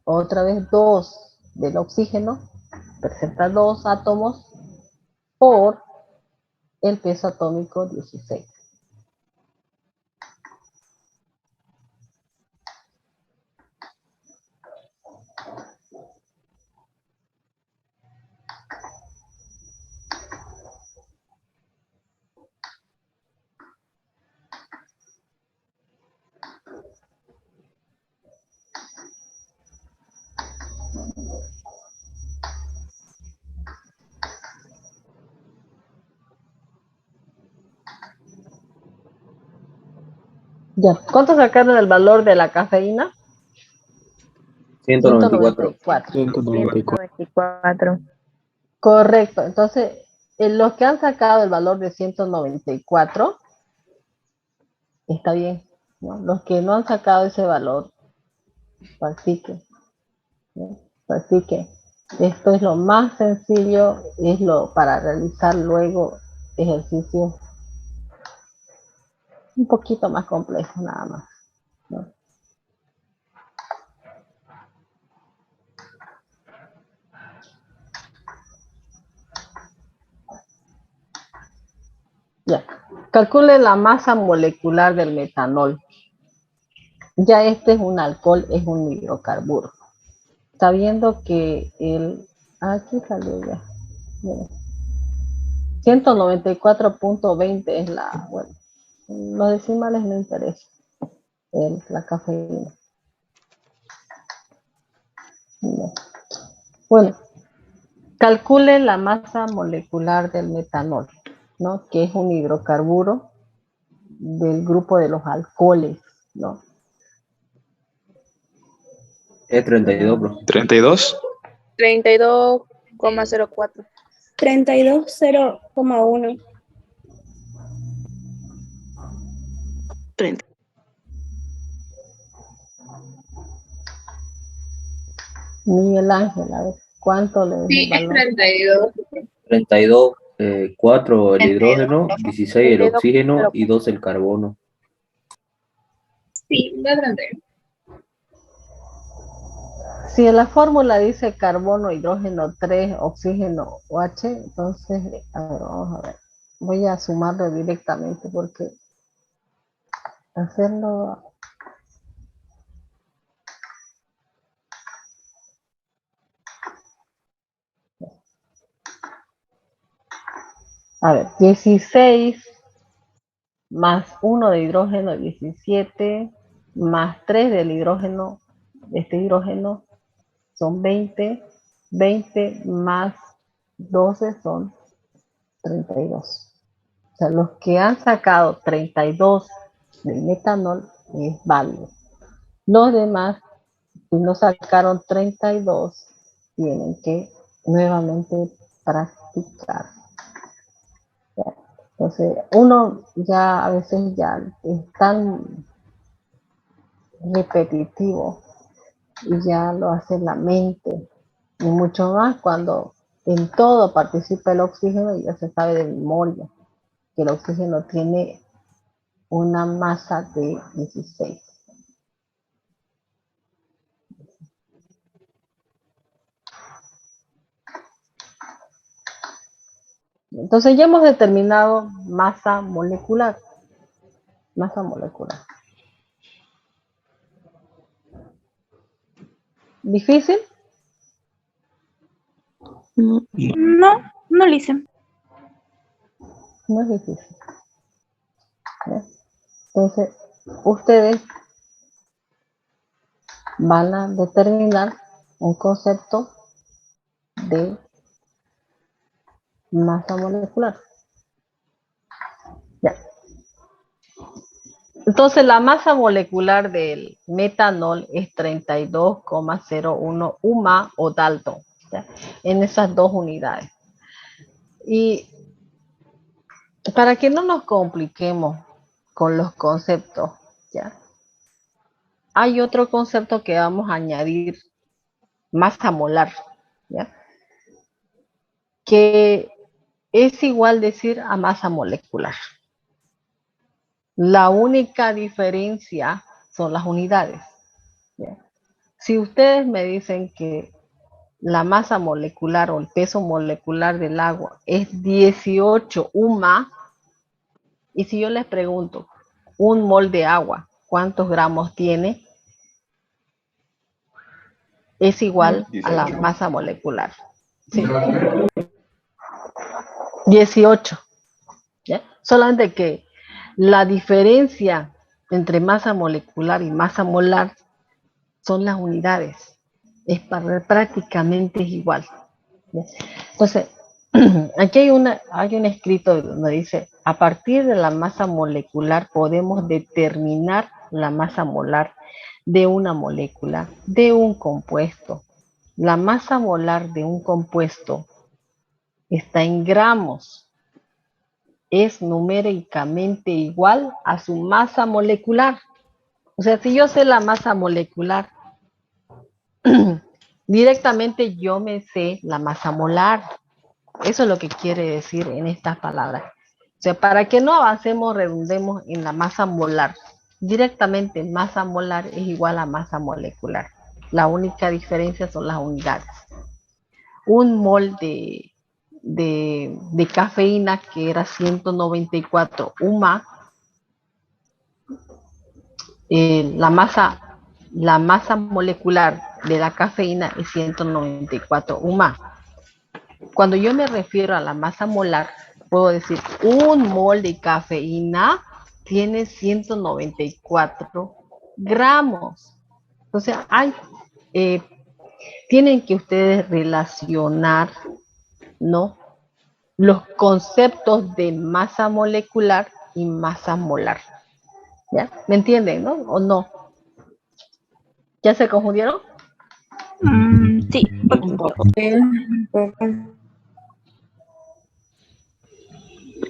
otra vez 2 del oxígeno, presenta 2 átomos por el peso atómico 16. Ya, ¿cuánto sacaron el valor de la cafeína? 194. 194. Correcto, entonces los que han sacado el valor de 194, está bien, ¿no? Los que no han sacado ese valor, practiquen, ¿no? Practiquen. Esto es lo más sencillo, es lo para realizar luego ejercicios un poquito más complejos nada más, ¿no? Ya, calcule la masa molecular del metanol. Ya este es un alcohol, es un hidrocarburo. Está viendo que aquí salió ya. Mira. 194.20 es la, bueno, los decimales no interesan, la cafeína. Mira. Bueno, calcule la masa molecular del metanol, ¿no? Que es un hidrocarburo del grupo de los alcoholes, ¿no? Es 32, bro. 32. 32,04. 32,0,1. 30. Miguel Ángel, a ver, ¿cuánto le Sí, es el es valor? 32. 32, 4 el hidrógeno, 16 el 32,0. oxígeno y 2 el carbono. Sí, da 32. Si en la fórmula dice carbono, hidrógeno 3, oxígeno OH, entonces, a ver, vamos a ver. Voy a sumarlo directamente porque hacerlo... A ver, 16 más 1 de hidrógeno, 17, más 3 del hidrógeno, de este hidrógeno, son 20, 20 más 12 son 32. O sea, los que han sacado 32 del metanol es válido. Los demás, si no sacaron 32, tienen que nuevamente practicar. Entonces, uno ya a veces ya es tan repetitivo y ya lo hace la mente. Y mucho más cuando en todo participa el oxígeno y ya se sabe de memoria que el oxígeno tiene una masa de 16. Entonces ya hemos determinado masa molecular. Masa molecular. ¿Difícil? No, no lo hice. No es difícil. Entonces, ustedes van a determinar un concepto de masa molecular. Ya. Entonces, la masa molecular del metanol es 32,01 UMA o Dalton, ¿ya? En esas dos unidades. Y para que no nos compliquemos con los conceptos, ¿ya? Hay otro concepto que vamos a añadir, masa molar, ¿ya? Que es igual decir a masa molecular. La única diferencia son las unidades, ¿ya? Si ustedes me dicen que la masa molecular o el peso molecular del agua es 18 UMA, y si yo les pregunto, un mol de agua, ¿cuántos gramos tiene? Es igual a la masa molecular. ¿Sí? 18. ¿Ya? Solamente que la diferencia entre masa molecular y masa molar son las unidades. Prácticamente es igual. ¿Ya? Entonces, aquí hay un escrito donde dice, a partir de la masa molecular podemos determinar la masa molar de una molécula, de un compuesto. La masa molar de un compuesto está en gramos. Es numéricamente igual a su masa molecular. O sea, si yo sé la masa molecular, directamente yo me sé la masa molar. Eso es lo que quiere decir en estas palabras. O sea, para que no avancemos, redundemos en la masa molar. Directamente masa molar es igual a masa molecular. La única diferencia son las unidades. Un mol de cafeína, que era 194 UMA, la masa molecular de la cafeína es 194 UMA. Cuando yo me refiero a la masa molar, puedo decir un mol de cafeína tiene 194 gramos. Entonces, tienen que ustedes relacionar, ¿no?, los conceptos de masa molecular y masa molar. ¿Ya? ¿Me entienden, no? ¿O no? ¿Ya se confundieron? Sí, un poco.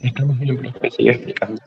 Estamos bien, profe, sigue explicando.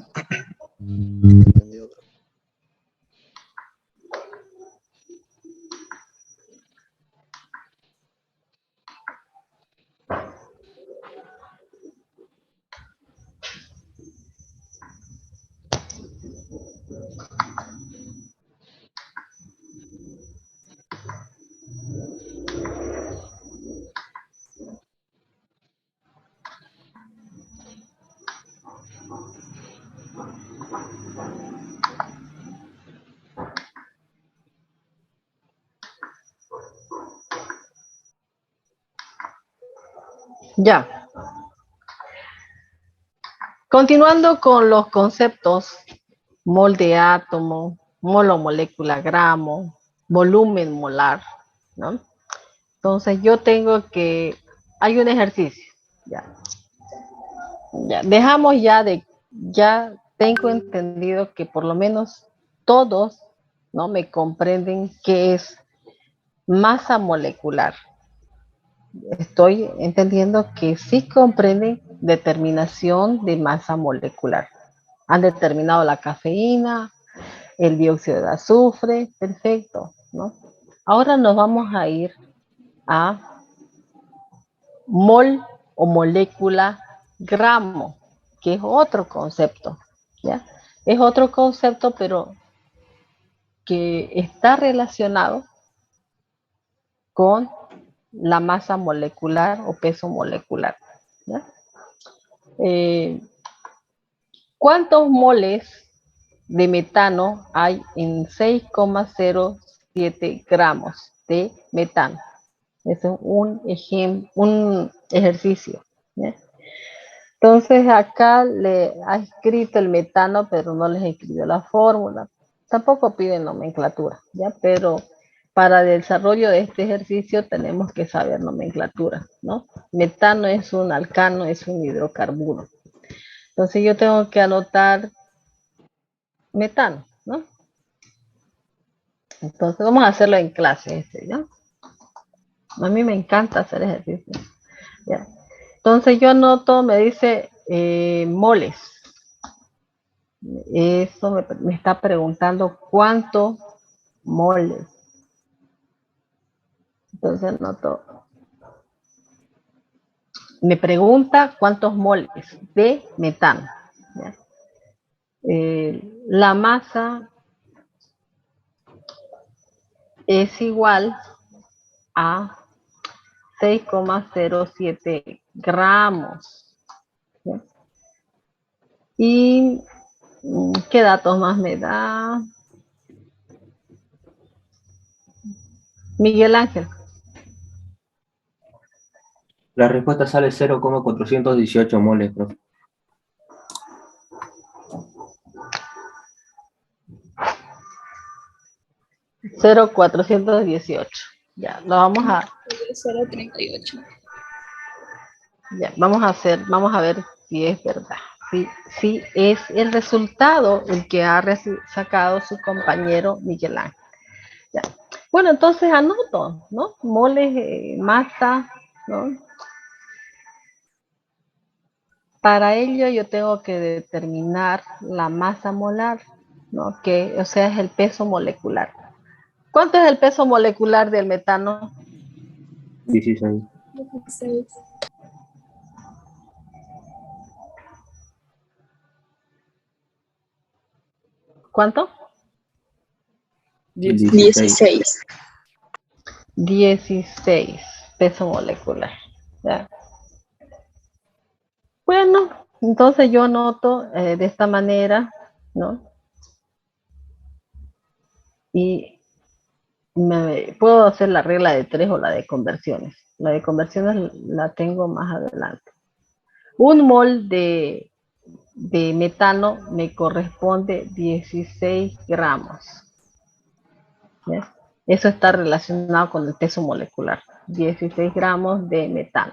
Ya. Continuando con los conceptos, mol de átomo, mol o molécula, gramo, volumen molar, ¿no? Entonces yo tengo que, hay un ejercicio, ya. Dejamos ya tengo entendido que por lo menos todos, ¿no? Me comprenden qué es masa molecular. Estoy entendiendo que sí comprenden determinación de masa molecular. Han determinado la cafeína, el dióxido de azufre, perfecto, ¿no? Ahora nos vamos a ir a mol o molécula gramo, que es otro concepto, ¿ya? Es otro concepto, pero que está relacionado con la masa molecular o peso molecular, ¿ya? ¿Cuántos moles de metano hay en 6,07 gramos de metano? Es un ejercicio, ¿ya? Entonces acá le ha escrito el metano, pero no les escribió la fórmula. Tampoco piden nomenclatura, ¿ya? Pero para el desarrollo de este ejercicio tenemos que saber nomenclatura, ¿no? Metano es un alcano, es un hidrocarburo. Entonces yo tengo que anotar metano, ¿no? Entonces vamos a hacerlo en clase, ¿ya? A mí me encanta hacer ejercicio, ¿ya? Entonces yo anoto, me dice moles. Eso me está preguntando cuántos moles. Entonces anoto. Me pregunta cuántos moles de metano, ¿ya? La masa es igual a 6,07 gramos, ¿ya? Y ¿qué datos más me da? Miguel Ángel. La respuesta sale 0,418 moles, profe. 0,418. Ya, lo vamos a... 0,38. Ya, vamos a ver si es verdad. Si es el resultado el que ha sacado su compañero Miguel Ángel. Ya. Bueno, entonces anoto, ¿no? Moles, masa, ¿no? Para ello yo tengo que determinar la masa molar, ¿no? Que, o sea, es el peso molecular. ¿Cuánto es el peso molecular del metano? 16. 16. ¿Cuánto? 16. 16 peso molecular. ¿Ya? Bueno, entonces yo anoto de esta manera, ¿no? Y puedo hacer la regla de 3 o la de conversiones. La de conversiones la tengo más adelante. Un mol de metano me corresponde 16 gramos. ¿Ves? Eso está relacionado con el peso molecular. 16 gramos de metano.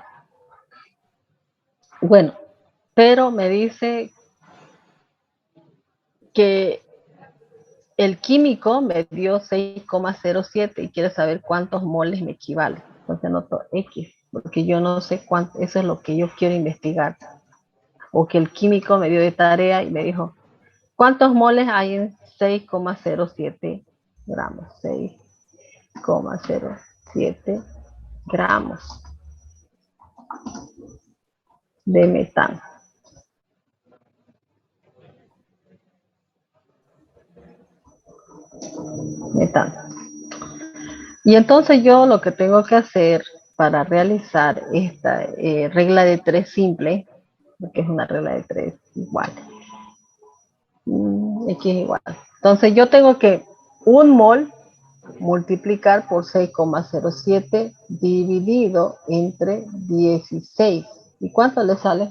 Bueno, pero me dice que el químico me dio 6,07 y quiere saber cuántos moles me equivale. Entonces anoto X, porque yo no sé cuánto, eso es lo que yo quiero investigar. o que el químico me dio de tarea y me dijo, ¿cuántos moles hay en 6,07 gramos? 6,07 gramos de metano. Y entonces yo lo que tengo que hacer para realizar esta regla de 3 simple, porque es una regla de 3 igual, X igual. Entonces yo tengo que un mol multiplicar por 6,07 dividido entre 16. ¿Y cuánto le sale?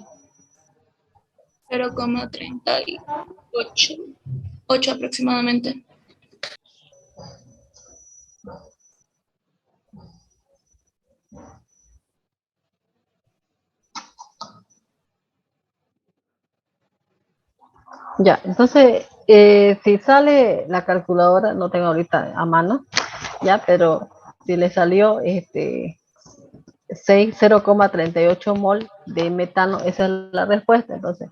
0,38. 8 aproximadamente. Ya, entonces, si sale la calculadora, no tengo ahorita a mano, ya, pero si le salió 0,38 mol de metano, esa es la respuesta. Entonces,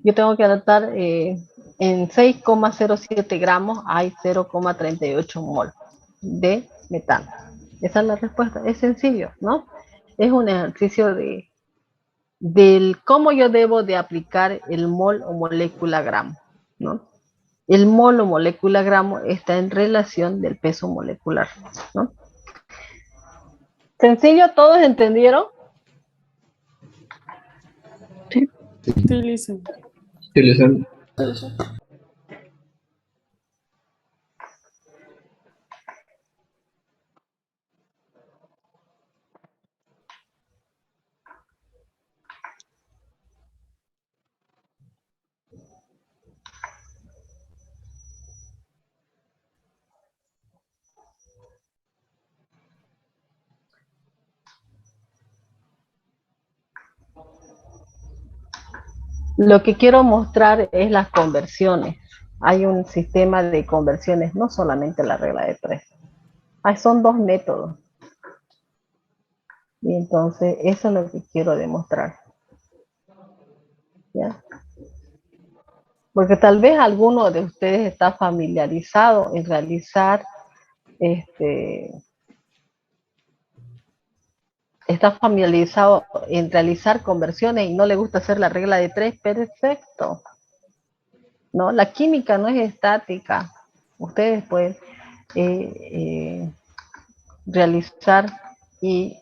yo tengo que adaptar en 6,07 gramos hay 0,38 mol de metano. Esa es la respuesta. Es sencillo, ¿no? Es un ejercicio del cómo yo debo de aplicar el mol o molécula gramo, ¿no? El mol o molécula gramo está en relación del peso molecular, ¿no? Sencillo, ¿todos entendieron? Sí, Lisa. Utilizando. Lo que quiero mostrar es las conversiones. Hay un sistema de conversiones, no solamente la regla de 3. Son 2 métodos. Y entonces eso es lo que quiero demostrar. ¿Ya? Porque tal vez alguno de ustedes está familiarizado en realizar conversiones y no le gusta hacer la regla de 3, perfecto. ¿No? La química no es estática. Ustedes pueden realizar y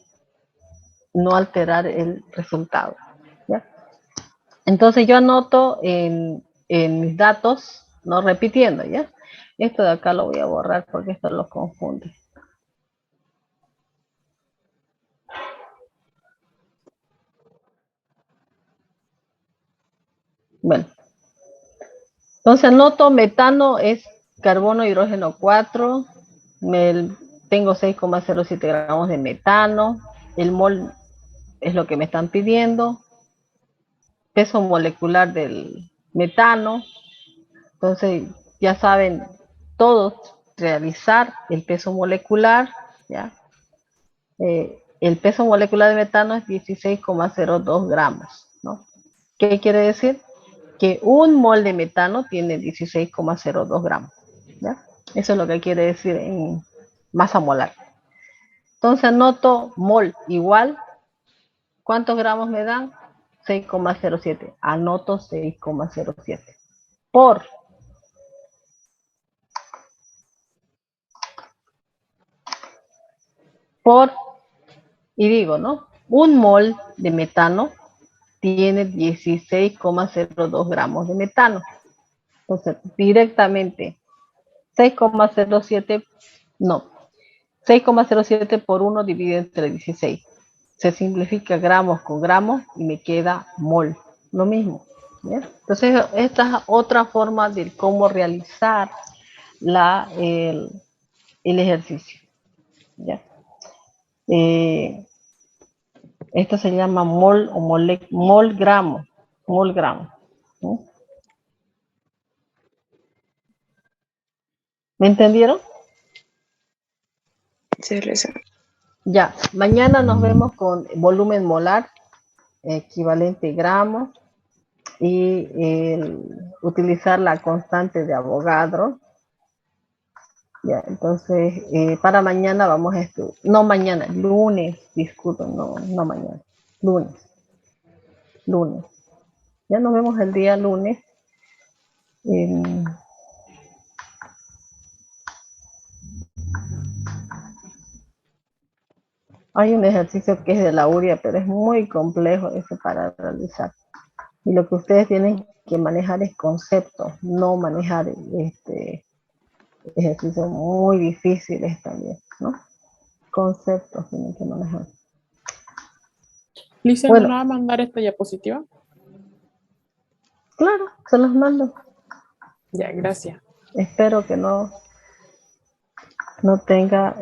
no alterar el resultado. ¿Ya? Entonces yo anoto en mis datos, no repitiendo, ¿ya? Esto de acá lo voy a borrar porque esto lo confunde. Bueno. Entonces anoto metano es carbono, hidrógeno 4, tengo 6,07 gramos de metano, el mol es lo que me están pidiendo, peso molecular del metano, entonces ya saben todos realizar el peso molecular, ¿ya? El peso molecular de metano es 16,02 gramos, ¿no? ¿Qué quiere decir? Que un mol de metano tiene 16,02 gramos, ¿ya? Eso es lo que quiere decir en masa molar. Entonces anoto mol igual, ¿cuántos gramos me dan? 6,07. Anoto 6,07. Y digo, ¿no? Un mol de metano tiene 16,02 gramos de metano. Entonces, directamente 6,07, no, 6,07 por 1 dividido entre 16. Se simplifica gramos con gramos y me queda mol, lo mismo. ¿Ya? Entonces, esta es otra forma de cómo realizar el ejercicio. ¿Ya? Esto se llama mol o mol gramo. Mol gramo. ¿No? ¿Me entendieron? Sí, Lisa. Ya, mañana nos vemos con volumen molar, equivalente gramos. y utilizar la constante de Avogadro. Ya, entonces, para mañana vamos a estudiar, no mañana, lunes, disculpen, no mañana, lunes. Ya nos vemos el día lunes. Hay un ejercicio que es de la URIA, pero es muy complejo ese para realizar. Y lo que ustedes tienen que manejar es conceptos, no manejar ejercicios muy difíciles también, ¿no? Conceptos tienen que manejar. Lisa, Bueno. ¿no va a mandar esta diapositiva? Claro, se los mando. Ya, gracias. Espero que no tenga